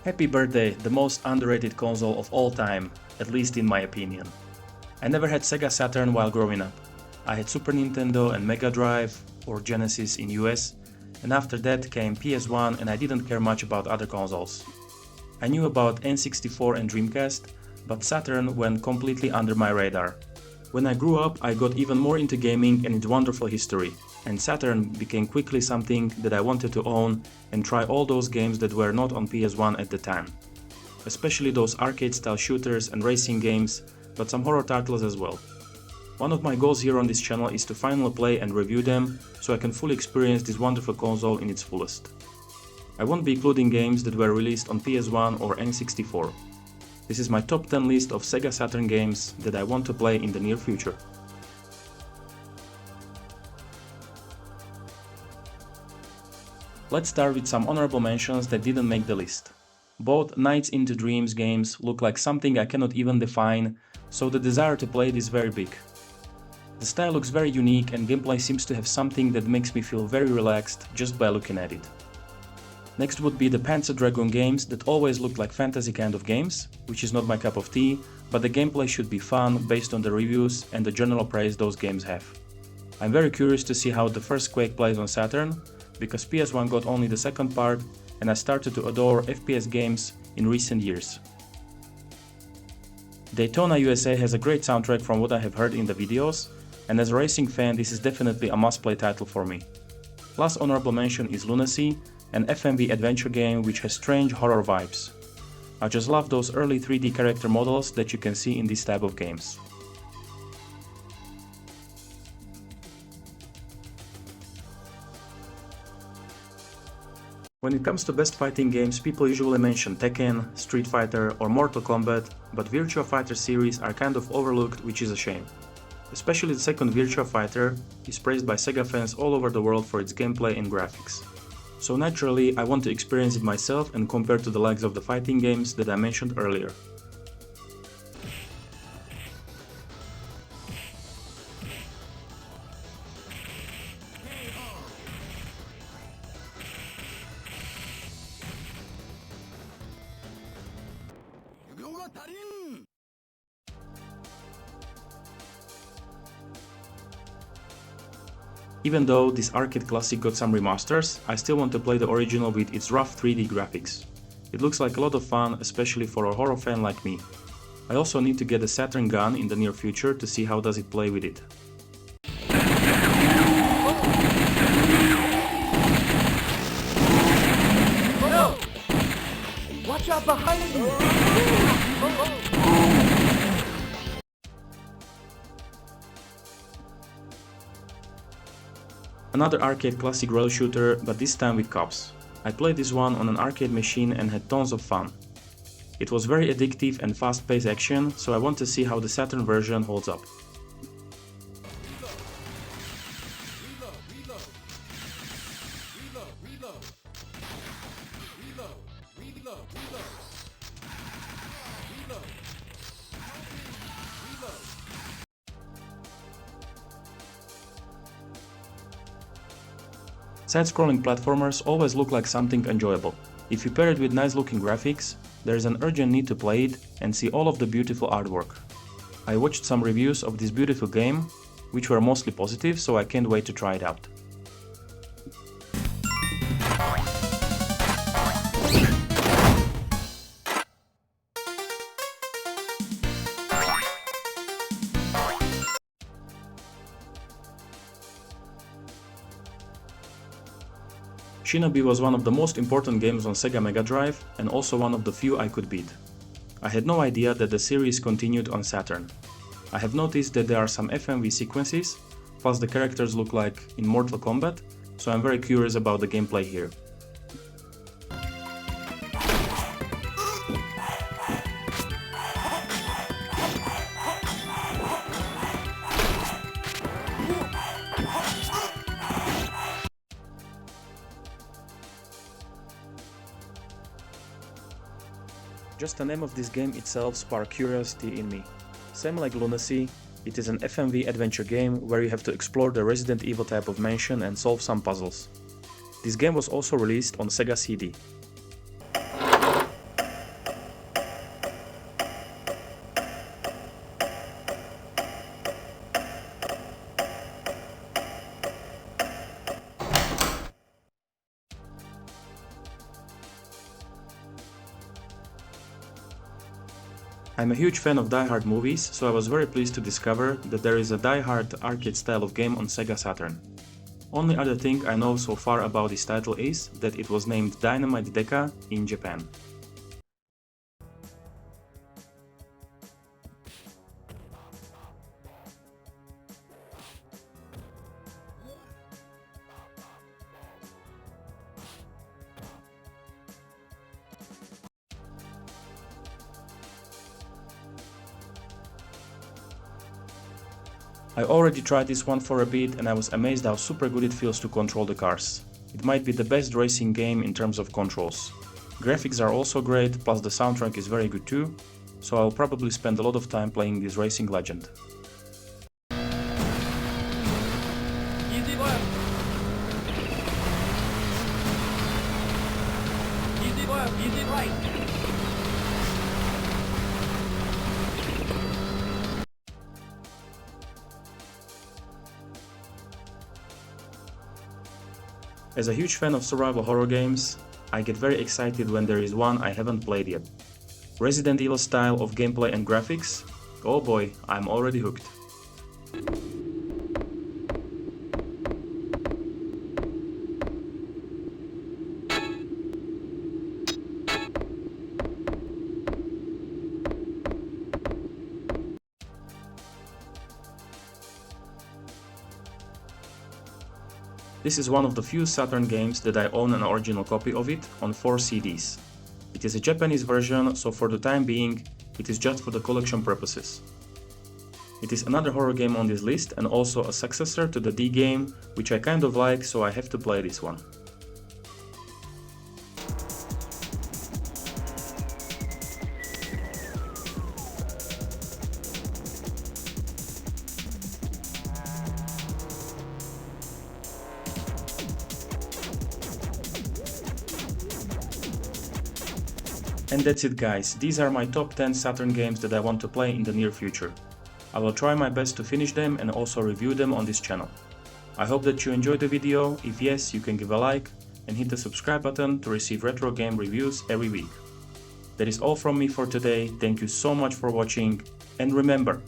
Happy birthday, the most underrated console of all time, at least in my opinion. I never had Sega Saturn while growing up. I had Super Nintendo and Mega Drive, or Genesis in US, and after that came PS1 and I didn't care much about other consoles. I knew about N64 and Dreamcast, but Saturn went completely under my radar. When I grew up, I got even more into gaming and its wonderful history, and Saturn became quickly something that I wanted to own and try all those games that were not on PS1 at the time. Especially those arcade-style shooters and racing games, but some horror titles as well. One of my goals here on this channel is to finally play and review them, so I can fully experience this wonderful console in its fullest. I won't be including games that were released on PS1 or N64. This is my top 10 list of Sega Saturn games that I want to play in the near future. Let's start with some honorable mentions that didn't make the list. Both Nights into Dreams games look like something I cannot even define, so the desire to play it is very big. The style looks very unique and gameplay seems to have something that makes me feel very relaxed just by looking at it. Next would be the Panzer Dragoon games that always look like fantasy kind of games, which is not my cup of tea, but the gameplay should be fun based on the reviews and the general praise those games have. I'm very curious to see how the first Quake plays on Saturn, because PS1 got only the second part and I started to adore FPS games in recent years. Daytona USA has a great soundtrack from what I have heard in the videos, and as a racing fan this is definitely a must-play title for me. Last honorable mention is Lunacy, an FMV adventure game which has strange horror vibes. I just love those early 3D character models that you can see in this type of games. When it comes to best fighting games, people usually mention Tekken, Street Fighter or Mortal Kombat, but Virtua Fighter series are kind of overlooked, which is a shame. Especially the second Virtua Fighter is praised by Sega fans all over the world for its gameplay and graphics. So naturally, I want to experience it myself and compare to the likes of the fighting games that I mentioned earlier. Even though this arcade classic got some remasters, I still want to play the original with its rough 3D graphics. It looks like a lot of fun, especially for a horror fan like me. I also need to get a Saturn gun in the near future to see how does it play with it. No! Watch out behind you! Another arcade classic rail shooter, but this time with cops. I played this one on an arcade machine and had tons of fun. It was very addictive and fast-paced action, so I want to see how the Saturn version holds up. Side-scrolling platformers always look like something enjoyable. If you pair it with nice-looking graphics, there is an urgent need to play it and see all of the beautiful artwork. I watched some reviews of this beautiful game, which were mostly positive, so I can't wait to try it out. Shinobi was one of the most important games on Sega Mega Drive and also one of the few I could beat. I had no idea that the series continued on Saturn. I have noticed that there are some FMV sequences, plus the characters look like in Mortal Kombat, so I'm very curious about the gameplay here. Just the name of this game itself sparked curiosity in me. Same like Lunacy, it is an FMV adventure game where you have to explore the Resident Evil type of mansion and solve some puzzles. This game was also released on Sega CD. I'm a huge fan of Die Hard movies, so I was very pleased to discover that there is a Die Hard arcade style of game on Sega Saturn. Only other thing I know so far about this title is that it was named Dynamite Deca in Japan. I already tried this one for a bit and I was amazed how super good it feels to control the cars. It might be the best racing game in terms of controls. Graphics are also great, plus the soundtrack is very good too, so I'll probably spend a lot of time playing this racing legend. Easy one. Easy one, easy right. As a huge fan of survival horror games, I get very excited when there is one I haven't played yet. Resident Evil style of gameplay and graphics? Oh boy, I'm already hooked. This is one of the few Saturn games that I own an original copy of it on 4 CDs. It is a Japanese version, so for the time being, it is just for the collection purposes. It is another horror game on this list and also a successor to the D game, which I kind of like, so I have to play this one. And that's it guys, these are my top 10 Saturn games that I want to play in the near future. I will try my best to finish them and also review them on this channel. I hope that you enjoyed the video. If yes, you can give a like and hit the subscribe button to receive retro game reviews every week. That is all from me for today, thank you so much for watching, and remember,